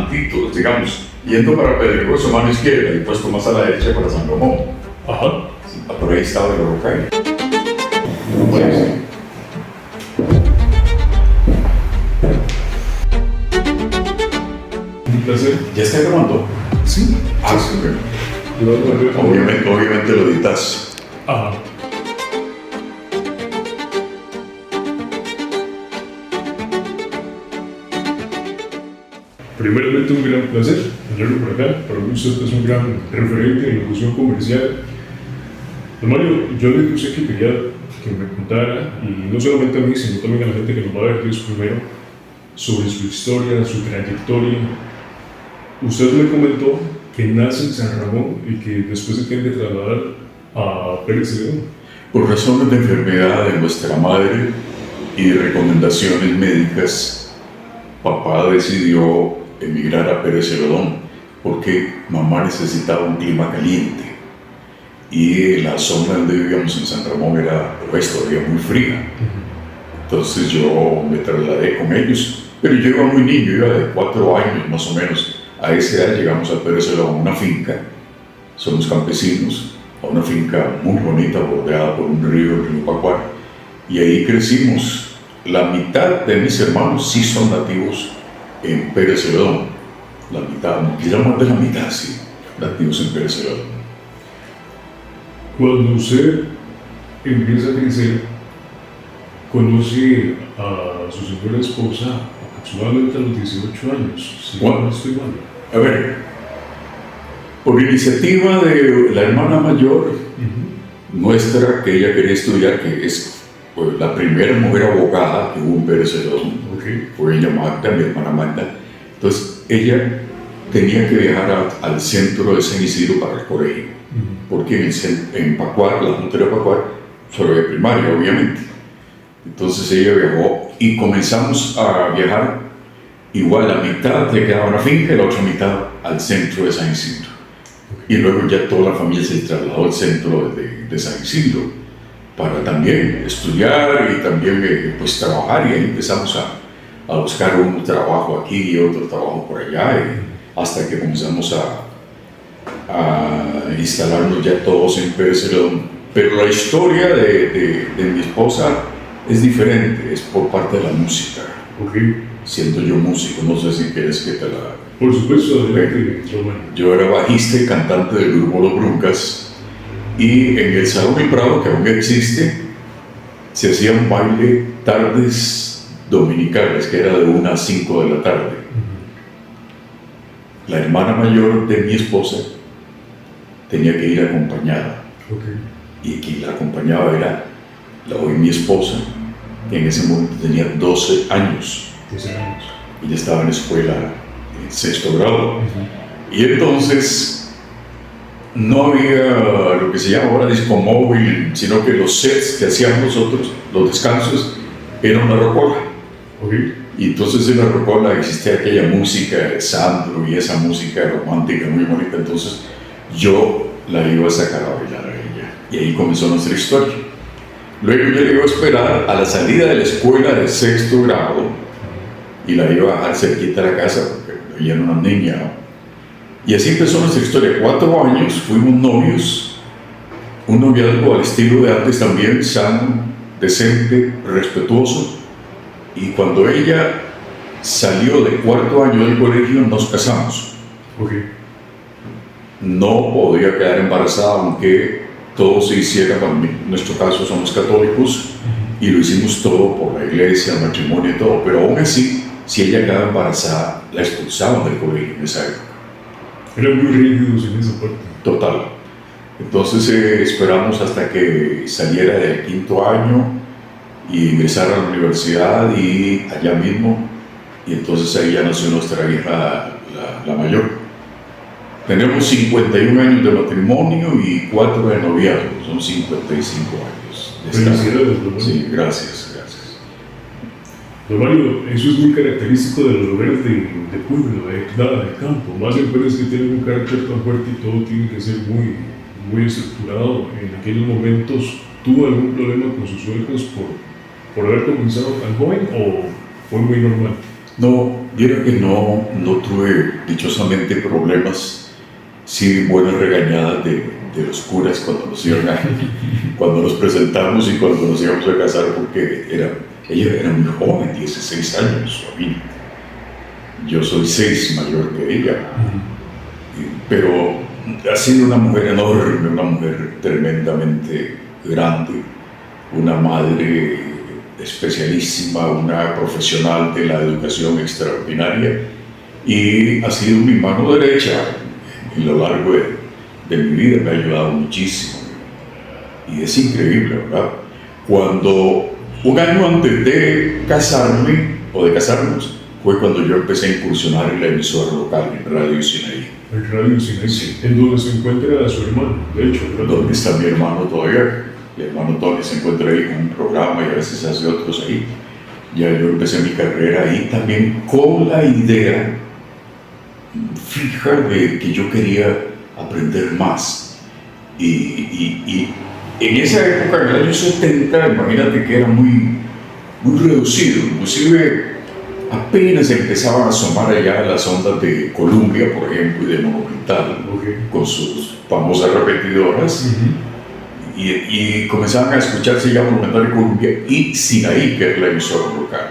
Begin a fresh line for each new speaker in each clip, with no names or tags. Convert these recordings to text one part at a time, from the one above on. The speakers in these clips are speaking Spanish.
adelantitos, digamos, yendo para Pedregoso, mano izquierda, y puesto más a la derecha para San Ramón.
Ajá.
Sí, por ahí estaba el Boracay. Bueno, sí.
Un placer.
¿Ya está grabando?
Sí.
Ah, sí, bueno. Obviamente lo editas.
Ajá. Primeramente, un gran placer tenerlo por acá. Para mí usted es un gran referente en locución comercial. Don Mario, yo le dije que quería que me contara, y no solamente a mí, sino también a la gente que nos va a ver Dios primero, sobre su historia, su trayectoria. Usted me comentó que nace en San Ramón y que después se tiene que trasladar a Pérez Celedón.
Por razones de enfermedad de nuestra madre y de recomendaciones médicas, papá decidió emigrar a Pérez Celedón porque mamá necesitaba un clima caliente y la zona donde vivíamos en San Ramón era pues, todavía muy fría. Entonces yo me trasladé con ellos, pero yo iba muy niño, iba de 4 años más o menos. A esa edad llegamos a Pérez Celedón, a una finca, somos campesinos, a una finca muy bonita bordeada por un río, el río Pacuar, y ahí crecimos. La mitad de mis hermanos sí son nativos en Pérez Celedón, la mitad, quizá más de la mitad sí, nativos en Pérez Celedón.
Cuando usted empieza a crecer, conoce a su señora esposa aproximadamente a los 18 años, si no estoy mal.
A ver, por iniciativa de la hermana mayor nuestra, que ella quería estudiar, que es pues, la primera mujer abogada que hubo en Pérez Celedón, fue ella Magda, mi hermana Magda. Entonces ella tenía que viajar al centro de San Isidro para el colegio, porque en Pacuar, la frontera de Pacuar, solo de primaria, obviamente. Entonces ella viajó y comenzamos a viajar igual, la mitad le quedaba una finca y la otra mitad al centro de San Isidro. Y luego ya toda la familia se trasladó al centro de San Isidro para también estudiar y también pues trabajar, y ahí empezamos a buscar un trabajo aquí y otro trabajo por allá, y hasta que comenzamos a instalarnos ya todos en Pérez Celedón. Pero la historia de mi esposa es diferente, es por parte de la música. Siendo yo músico, no sé si quieres que te la...
Por supuesto, adelante.
Yo era bajista y cantante del grupo Los Bruncas, y en el Salón del Prado, que aún existe, se hacía un baile tardes dominicales, que era de 1 a 5 de la tarde. La hermana mayor de mi esposa tenía que ir acompañada, y quien la acompañaba era hoy mi esposa, que en ese momento tenía 12 años. Ella estaba en la escuela en 6º grado. Y entonces no había lo que se llama ahora disco móvil, sino que los sets que hacíamos nosotros, los descansos, eran una rocola. Y entonces en la rocola existía aquella música de Sandro y esa música romántica muy bonita. Entonces yo la iba a sacar a bailar a ella, y ahí comenzó nuestra historia. Luego yo le iba a esperar a la salida de la escuela de 6º grado y la iba a dejar cerquita de la casa porque ella era una niña, ¿no? Y así empezó nuestra historia. 4 años, fuimos novios, un noviazgo al estilo de antes también, sano, decente, respetuoso. Y cuando ella salió de 4º año del colegio, nos casamos. No podía quedar embarazada, aunque todo se hiciera, en nuestro caso somos católicos, y lo hicimos todo por la iglesia, el matrimonio y todo, pero aún así, si ella quedaba embarazada, la expulsaban del colegio en esa época.
Eran muy rígidos en esa parte.
Total. Entonces esperamos hasta que saliera del 5º año y ingresara a la universidad, y allá mismo, y entonces ahí ya nació nuestra hija, la mayor. Tenemos 51 años de matrimonio y 4 de noviazgo, son 55 años.
Felicidades, don Mario.
Sí, gracias.
Don Mario, eso es muy característico de los lugares de pueblo, de campo. Más empresas que tienen un carácter tan fuerte y todo tiene que ser muy, muy estructurado. En aquellos momentos, ¿tuvo algún problema con sus suegros por haber comenzado tan joven, o fue muy normal?
No, Viera que no tuve dichosamente problemas, sí buenas regañadas de los curas cuando nos presentamos y cuando nos íbamos a casar, porque ella era muy joven, 16 años, Fabina. Yo soy 6 mayor que ella, pero ha sido una mujer enorme, una mujer tremendamente grande, una madre especialísima, una profesional de la educación extraordinaria, y ha sido mi mano derecha a lo largo de mi vida, me ha ayudado muchísimo. Y es increíble, ¿verdad? Cuando un año antes de casarme, o de casarnos, fue cuando yo empecé a incursionar en la emisora local, en Radio Sinaí.
En Radio Sinaí, sí. En donde se encuentra su hermano, de hecho, ¿verdad?
Donde está mi hermano todavía. Mi hermano Tony se encuentra ahí con un programa y a veces hace otros ahí. Ya yo empecé mi carrera ahí también con la idea fija de que yo quería aprender más. Y en esa época, en el año 70, imagínate que era muy reducido. Inclusive apenas empezaban a asomar allá las ondas de Columbia, por ejemplo, y de Monumental, con sus famosas repetidoras. Y comenzaban a escucharse ya Monumental y Columbia y Sinaí, que era la emisora local.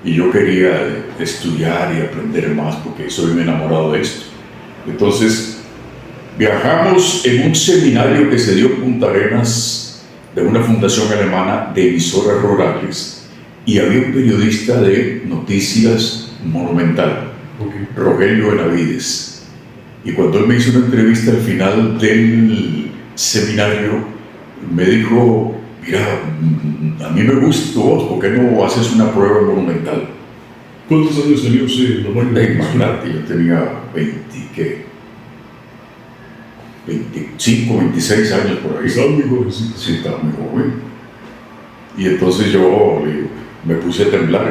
Y yo quería estudiar y aprender más porque soy un enamorado de esto. Entonces, viajamos en un seminario que se dio en Punta Arenas de una fundación alemana de emisoras rurales, y había un periodista de noticias Monumental, Rogelio Benavides. Y cuando él me hizo una entrevista al final del seminario, me dijo: mira, a mí me gusta tu voz, ¿por qué no haces una prueba Monumental?
¿Cuántos años tenía usted, don Mario?
Imagínate, yo tenía 25, 26 años por ahí.
Estaba muy jovencito.
Sí, estaba muy joven. Y entonces yo me puse a temblar,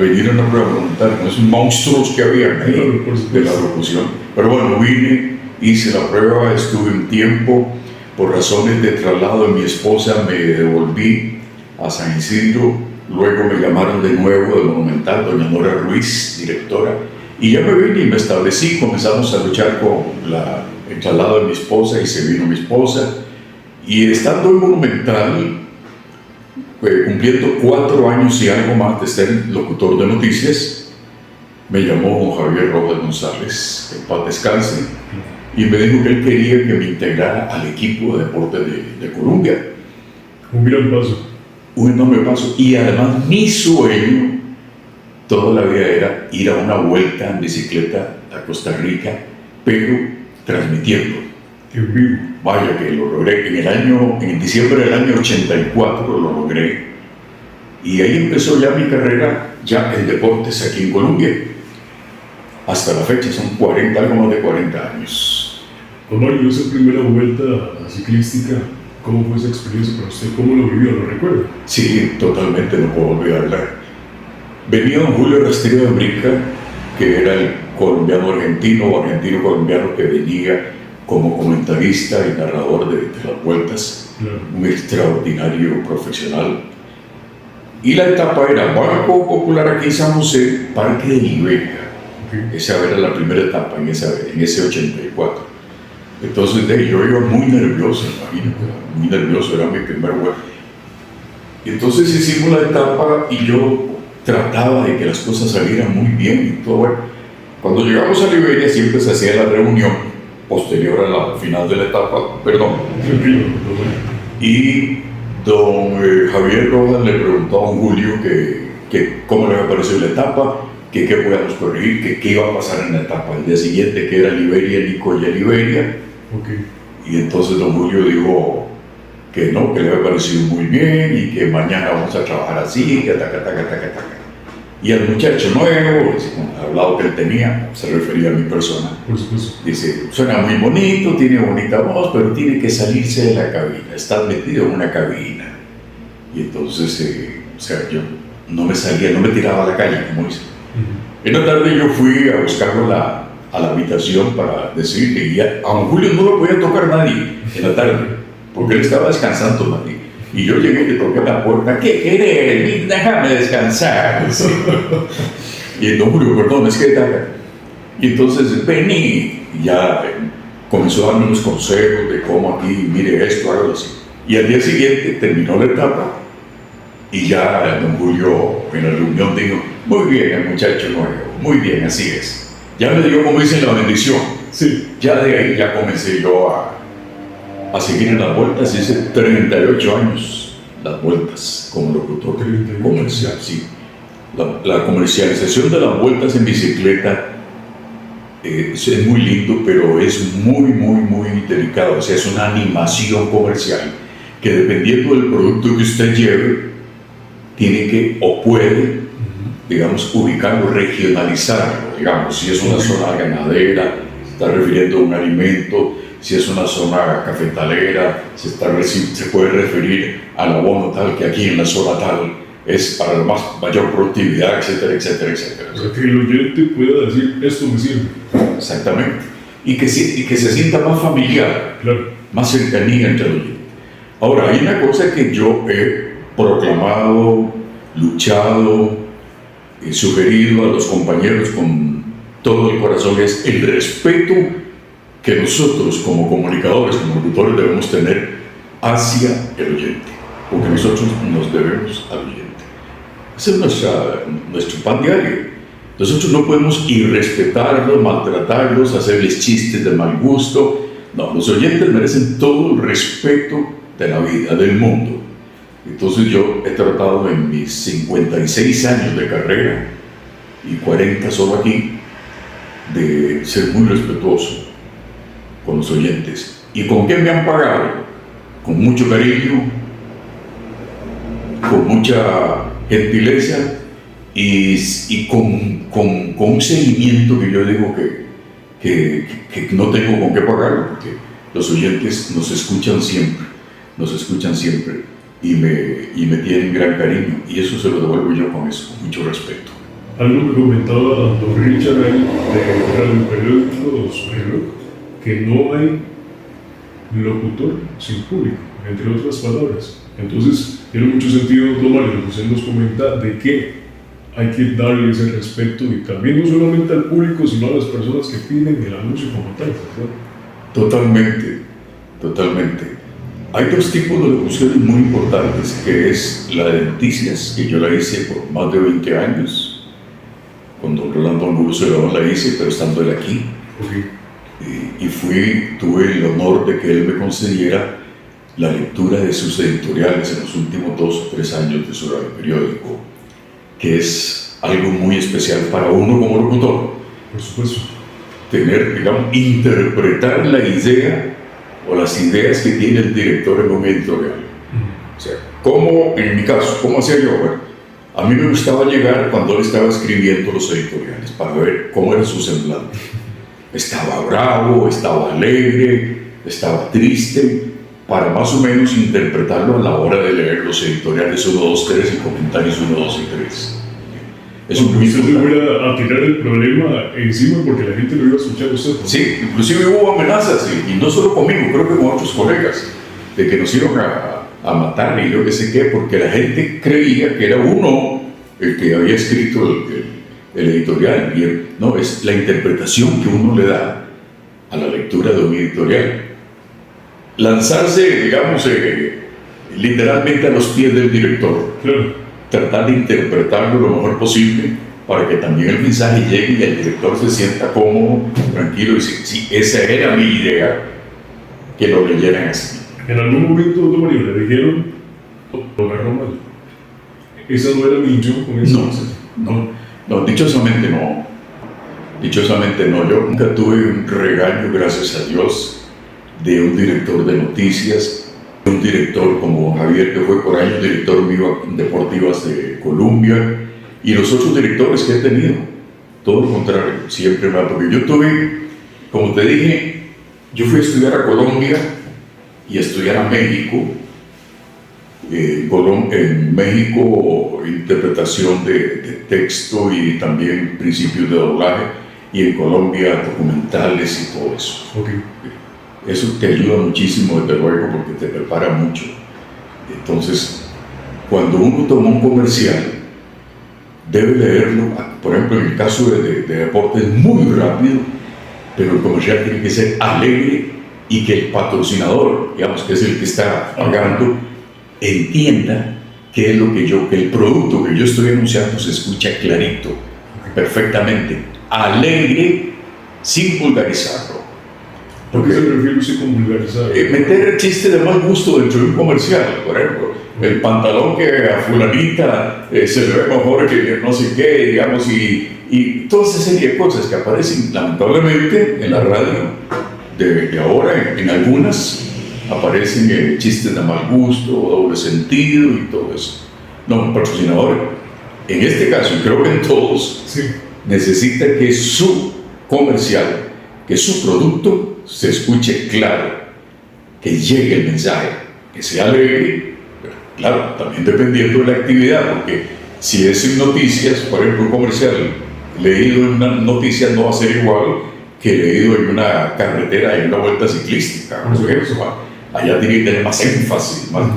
venir a una prueba Monumental con esos monstruos que había ahí de la locución. Pero bueno, vine, hice la prueba, estuve un tiempo. Por razones de traslado de mi esposa me devolví a San Isidro, luego me llamaron de nuevo de Monumental, doña Nora Ruiz, directora, y ya me vine y me establecí. Comenzamos a luchar con el traslado de mi esposa y se vino mi esposa, y estando en Monumental, cumpliendo 4 años y algo más de ser locutor de noticias, me llamó don Javier Rojas González, que en paz descanse, y me dijo que él quería que me integrara al equipo de deportes de Colombia.
Un gran paso.
Un enorme paso. Y además mi sueño toda la vida era ir a una vuelta en bicicleta a Costa Rica, pero transmitiendo.
En vivo.
Vaya que lo logré. En diciembre del año 84 lo logré. Y ahí empezó ya mi carrera ya en deportes aquí en Colombia. Hasta la fecha son algo más de 40 años.
Don Mario, esa primera vuelta ciclística, ¿cómo fue esa experiencia para usted? ¿Cómo lo vivió? ¿Lo recuerda?
Sí, totalmente, no puedo olvidarla. Venía don Julio Rastrillo de Brinca, que era el colombiano argentino o argentino colombiano que venía como comentarista y narrador de las vueltas, claro. Un extraordinario profesional. Y la etapa era Banco Popular aquí en San José, Parque de Liberia. Esa era la primera etapa en ese 84. Entonces yo iba muy nervioso, imagínate, muy nervioso, era mi primer vuelo. Y entonces hicimos la etapa y yo trataba de que las cosas salieran muy bien y todo. Bueno, cuando llegamos a Liberia siempre se hacía la reunión posterior a la final de la etapa, y don Javier Rojas le preguntó a don Julio que cómo le había parecido la etapa, que qué podíamos corregir, que qué iba a pasar en la etapa el día siguiente, que era Liberia, Nicoya, Liberia. Y entonces don Julio dijo que no, que le había parecido muy bien y que mañana vamos a trabajar así, que taca. Y al muchacho nuevo, al lado que él tenía, se refería a mi persona, dice: suena muy bonito, tiene bonita voz, pero tiene que salirse de la cabina, estás metido en una cabina. Y entonces, yo no me salía, no me tiraba a la calle, como dice. En la tarde yo fui a buscarlo a la habitación para decirle, y a don Julio no lo podía tocar nadie en la tarde, porque él estaba descansando, Mati. Y yo llegué y le toqué la puerta: ¿qué querés? Déjame descansar. Y don Julio, perdón, es que tal. Y entonces Benny ya comenzó a darme unos consejos de cómo aquí, mire esto, hágalo así. Y al día siguiente terminó la etapa y ya don Julio en la reunión dijo, muy bien el muchacho nuevo, muy bien, así es. Ya me dio, como dicen, la bendición.
Sí.
Ya de ahí ya comencé yo a seguir en las vueltas, hice 38 años las vueltas como locutor comercial, sí. La comercialización de las vueltas en bicicleta es muy lindo, pero es muy delicado. O sea, es una animación comercial que dependiendo del producto que usted lleve, tiene que o puede, digamos, ubicarlo, regionalizarlo, digamos, si es una zona ganadera, se está refiriendo a un alimento, si es una zona cafetalera, se puede referir al abono tal que aquí en la zona tal es para la mayor productividad, etcétera, etcétera, etcétera.
O sea, que el oyente pueda decir, esto me sirve.
Exactamente. Y que se sienta más familiar,
claro,
más cercanía entre el oyente. Ahora, hay una cosa que yo he proclamado, luchado, he sugerido a los compañeros con todo el corazón, es el respeto que nosotros como comunicadores, como locutores debemos tener hacia el oyente, porque nosotros nos debemos al oyente. Ese es nuestro pan diario. Nosotros no podemos irrespetarlos, maltratarlos, hacerles chistes de mal gusto. No, los oyentes merecen todo el respeto de la vida, del mundo. Entonces yo he tratado en mis 56 años de carrera y 40 solo aquí, de ser muy respetuoso con los oyentes. ¿Y con qué me han pagado? Con mucho cariño, con mucha gentileza y con un seguimiento que yo digo que no tengo con qué pagarlo, porque los oyentes nos escuchan siempre y me tienen gran cariño, y eso se lo devuelvo yo con eso, con mucho respeto.
Algo que comentaba don Richard de Radio Periódicos Reloj, que no hay locutor sin público, entre otras palabras. Entonces, tiene mucho sentido, don Mario, lo que usted nos comenta, de que hay que darle ese respeto, y también no solamente al público, sino a las personas que piden el anuncio como tal, ¿verdad?
Totalmente. Hay dos tipos de locuciones muy importantes, que es la de noticias, que yo la hice por más de 20 años. Con don Rolando Angulo la hice, pero estando él aquí.
Okay.
Y tuve el honor de que él me concediera la lectura de sus editoriales en los últimos 2 o 3 años de su radio periódico, que es algo muy especial para uno como locutor.
Por supuesto.
Interpretar la idea o las ideas que tiene el director en un editorial. O sea, en mi caso, ¿cómo hacía yo? Bueno, a mí me gustaba llegar cuando él estaba escribiendo los editoriales para ver cómo era su semblante. Estaba bravo, estaba alegre, estaba triste, para más o menos interpretarlo a la hora de leer los editoriales 1, 2, 3 y comentarios 1, 2 y 3.
Es un usted se iba a tirar el problema encima porque la gente lo iba a escuchar a usted, ¿no?
Sí, inclusive hubo amenazas, y no solo conmigo, creo que con otros colegas, de que nos iban a matar y yo qué sé qué, porque la gente creía que era uno el que había escrito el editorial. Y no, es la interpretación que uno le da a la lectura de un editorial. Lanzarse, digamos, literalmente a los pies del director.
Claro.
Tratar de interpretarlo lo mejor posible para que también el mensaje llegue y el director se sienta cómodo, tranquilo, y dice, sí, esa era mi idea, que lo leyeran así.
En algún momento, don Mario, le dijeron, lo agarró mal. ¿Esa no era mi intención con eso?
No, dichosamente no. Yo nunca tuve un regaño, gracias a Dios, de un director de noticias, un director como Javier, que fue por años director mío en Deportivas de Colombia, y los otros directores que he tenido. Todo lo contrario, siempre me ha... Porque yo tuve, como te dije, yo fui a estudiar a Colombia y a estudiar a México. En México, interpretación de texto y también principios de doblaje, y en Colombia, documentales y todo eso.
Okay.
Eso te ayuda muchísimo, desde luego, porque te prepara mucho. Entonces, cuando uno toma un comercial, debe leerlo, por ejemplo, en el caso de deportes, muy rápido, pero el comercial tiene que ser alegre y que el patrocinador, digamos, que es el que está pagando, entienda qué es lo que que el producto que yo estoy anunciando se escucha clarito, perfectamente, alegre, sin vulgarizarlo.
¿Por qué se refiere usted con vulgarizar?
Meter el chiste de mal gusto dentro de un comercial, por ejemplo. El pantalón que a fulanita se le ve mejor que no sé qué, digamos, y toda esa serie de cosas que aparecen lamentablemente en la radio de ahora, en algunas aparecen chistes de mal gusto, doble sentido y todo eso. No, un patrocinador, en este caso, y creo que en todos,
sí, necesita
que su comercial, que su producto se escuche claro, que llegue el mensaje, que sea alegre. Claro, también dependiendo de la actividad, porque si es en noticias, por ejemplo, un comercial leído en una noticia no va a ser igual que leído en una carretera, en una vuelta ciclística. Allá tiene que tener más énfasis, más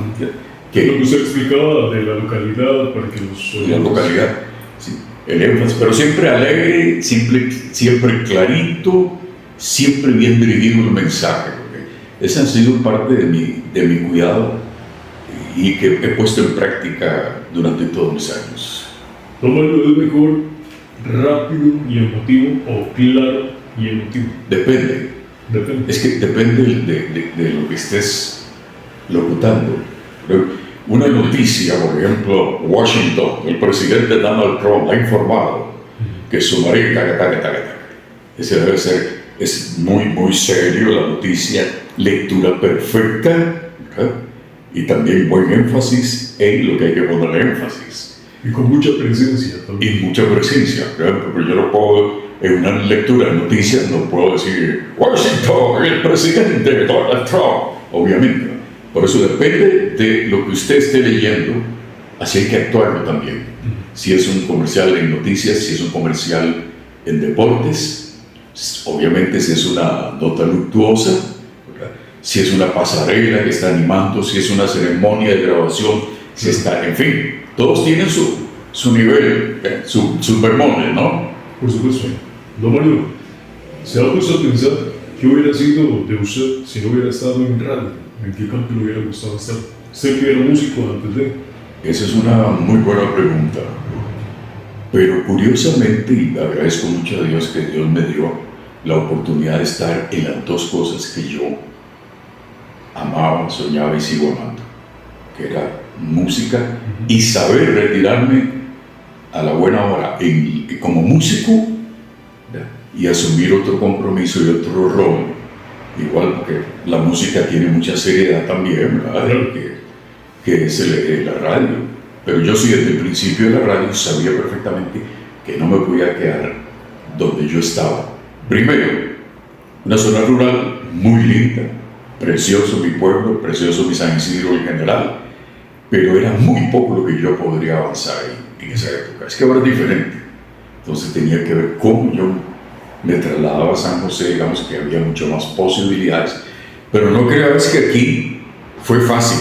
que lo que usted explicaba de la localidad, para que los...
La localidad, sí, el énfasis, pero siempre alegre, siempre clarito, siempre bien dirigido el mensaje. Esa ha sido parte de mi cuidado y que he puesto en práctica durante todos mis años.
¿Tomarlo es mejor rápido y emotivo o claro y emotivo?
Depende. Es que depende de lo que estés locutando. Una noticia, por ejemplo, Washington, el presidente Donald Trump ha informado que su marido, ese debe ser, es muy, muy serio la noticia, lectura perfecta, ¿verdad? Y también buen énfasis en lo que hay que ponerle énfasis.
Y con mucha presencia también.
Y mucha presencia, ¿verdad? Porque yo no puedo, en una lectura de noticias, no puedo decir Washington, el presidente Donald Trump, obviamente. Por eso depende de lo que usted esté leyendo, así hay que actuarlo también. Si es un comercial en noticias, si es un comercial en deportes, obviamente si es una nota luctuosa, si es una pasarela que está animando, si es una ceremonia de grabación, si está, en fin, todos tienen su nivel, sus bemoles, ¿no?
Por supuesto. Don Mario, ¿se ha puesto a pensar qué hubiera sido de usted si no hubiera estado en radio? ¿En qué campo le hubiera gustado estar? ¿Usted que era músico antes de...?
Esa es una muy buena pregunta. Pero curiosamente, y agradezco mucho a Dios que Dios me dio la oportunidad de estar en las dos cosas que yo amaba, soñaba y sigo amando, que era música y saber retirarme a la buena hora como músico y asumir otro compromiso y otro rol, igual porque la música tiene mucha seriedad también, ¿verdad? Que es la radio, pero yo sí desde el principio de la radio sabía perfectamente que no me podía quedar donde yo estaba. Primero, una zona rural muy linda, precioso mi pueblo, precioso mi San Isidro en general, pero era muy poco lo que yo podría avanzar ahí en esa época. Es que ahora es diferente. Entonces tenía que ver cómo yo me trasladaba a San José, digamos que había mucho más posibilidades. Pero no creas que aquí fue fácil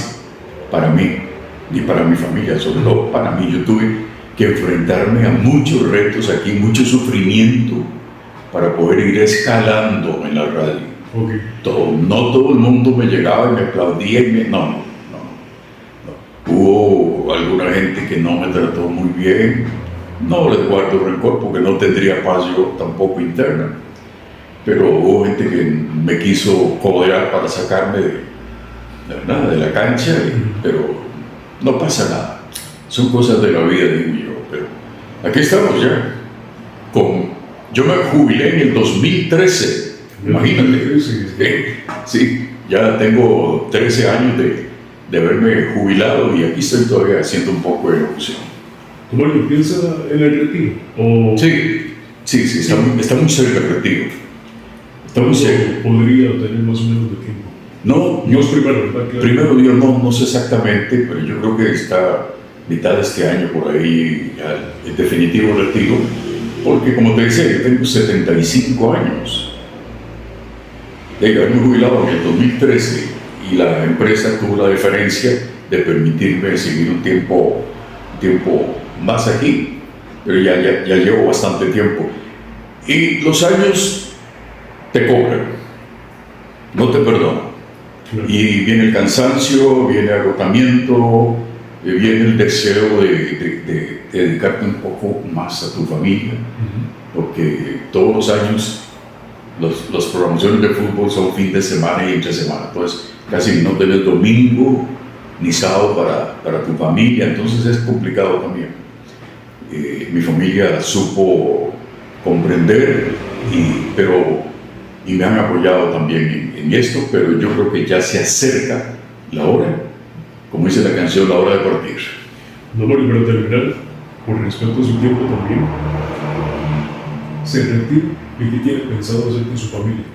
para mí y para mi familia, sobre todo para mí. Yo tuve que enfrentarme a muchos retos aquí, mucho sufrimiento para poder ir escalando en la radio.
Okay.
No todo el mundo me llegaba y me aplaudía y no. Hubo alguna gente que no me trató muy bien, no les guardo rencor porque no tendría paz yo tampoco interna, pero hubo gente que me quiso codear para sacarme de la cancha, pero no pasa nada, son cosas de la vida, digo yo, pero aquí estamos ya, yo me jubilé en el 2013, imagínate, sí, ya tengo 13 años de haberme jubilado y aquí estoy todavía haciendo un poco de locución.
Bueno, ¿piensa en el retiro? ¿O...
Sí, está muy cerca del retiro. Está muy cerca.
¿Podría tener más o menos de tiempo?
No,
Dios primero, ¿verdad? Claro.
Primero Dios, no sé exactamente, pero yo creo que está mitad de este año por ahí, ya el definitivo retiro, porque como te decía, yo tengo 75 años. De haberme jubilado en el 2013 y la empresa tuvo la deferencia de permitirme seguir un tiempo más aquí. pero ya llevo bastante tiempo. Y los años te cobran, no te perdonan. Y viene el cansancio, viene el agotamiento, viene el deseo de dedicarte un poco más a tu familia, porque todos los años las programaciones de fútbol son fin de semana y entre semana, entonces casi no tenés domingo ni sábado para tu familia, entonces es complicado también. Mi familia supo comprender y me han apoyado también en esto, pero yo creo que ya se acerca la hora, como dice la canción, la hora de partir.
No, Mario, pero terminar, por respeto a su tiempo también, se retira y qué tiene pensado hacer con su familia.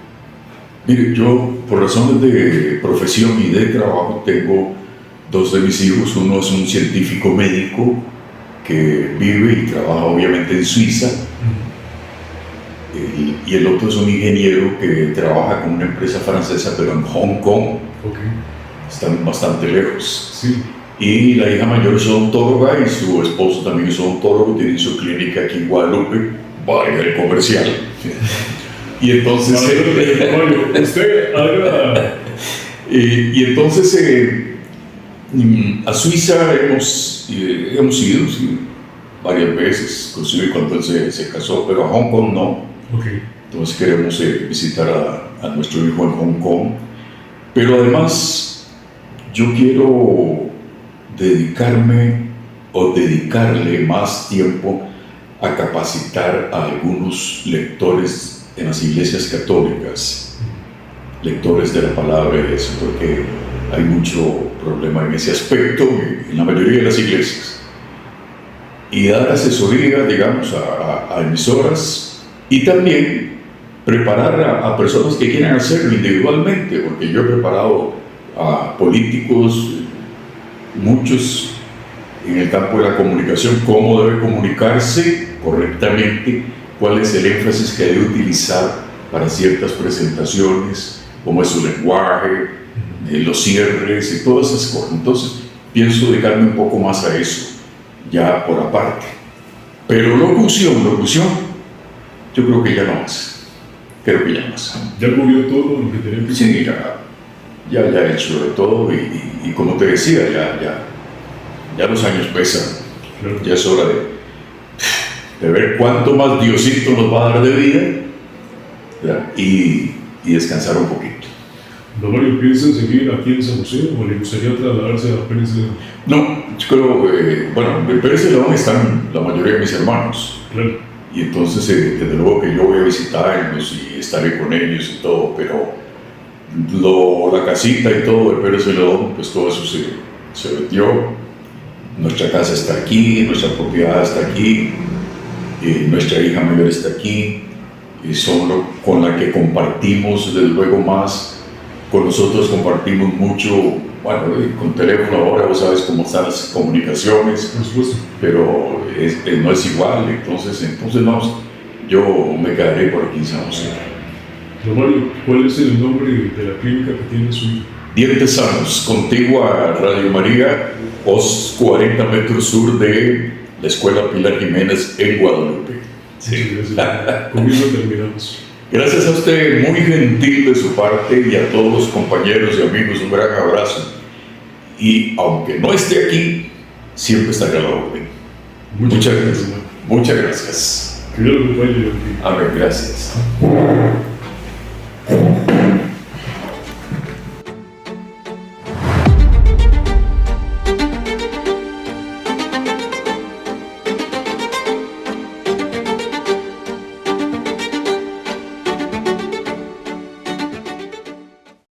Mire, yo por razones de profesión y de trabajo tengo 2 de mis hijos. Uno es un científico médico que vive y trabaja obviamente en Suiza, y el otro es un ingeniero que trabaja con una empresa francesa pero en Hong Kong. Están bastante lejos.
Sí.
Y la hija mayor es odontóloga y su esposo también es odontólogo, tiene su clínica aquí en Guadalupe, vaya el comercial. Y entonces...
Mario, usted haga...
y entonces a Suiza hemos ido varias veces, inclusive cuando él se casó, pero a Hong Kong no. Entonces queremos visitar a nuestro hijo en Hong Kong. Pero además yo quiero dedicarme o dedicarle más tiempo a capacitar a algunos lectores en las iglesias católicas, lectores de la palabra de Dios, porque hay mucho problema en ese aspecto en la mayoría de las iglesias. Y dar asesoría, digamos, a emisoras, y también preparar a personas que quieran hacerlo individualmente, porque yo he preparado a políticos, muchos en el campo de la comunicación, cómo debe comunicarse correctamente, cuál es el énfasis que debe utilizar para ciertas presentaciones, cómo es su lenguaje, los cierres y todas esas cosas. Entonces pienso dedicarme un poco más a eso, ya por aparte. Pero locución, yo creo que ya no más. Creo que ya más.
¿Ya cubrió todo lo que tenía que
Sí, ya he hecho de todo y como te decía, ya los años pesan.
Claro.
Ya es hora de ver cuánto más Diosito nos va a dar de vida, ¿verdad? Y descansar un poquito.
¿Don Mario piensa seguir aquí en San José o le gustaría trasladarse a Pérez de León?
No, yo creo, bueno, en Pérez de León están la mayoría de mis hermanos.
Claro.
Y entonces, desde luego que yo voy a visitarlos y estaré con ellos y todo, pero la casita y todo de Pérez de León, pues todo eso se vendió. Nuestra casa está aquí, nuestra propiedad está aquí, nuestra hija mayor está aquí, y son con la que compartimos, desde luego más. Con nosotros compartimos mucho, bueno, con teléfono ahora, vos sabes cómo están las comunicaciones,
Por supuesto.
pero no es igual, entonces no, yo me quedaré por aquí en San José.
Don Mario, ¿cuál es el nombre de la clínica que tiene su hijo?
Dientes Sanos, contigua a Radio María, 40 metros sur de la Escuela Pilar Jiménez en Guadalupe.
Sí, gracias. Con eso terminamos.
Gracias a usted, muy gentil de su parte, y a todos los compañeros y amigos, un gran abrazo. Y aunque no esté aquí, siempre estaré a la orden. Muchas gracias. Muchas gracias.
Que Dios lo acompañe.
Amén, gracias.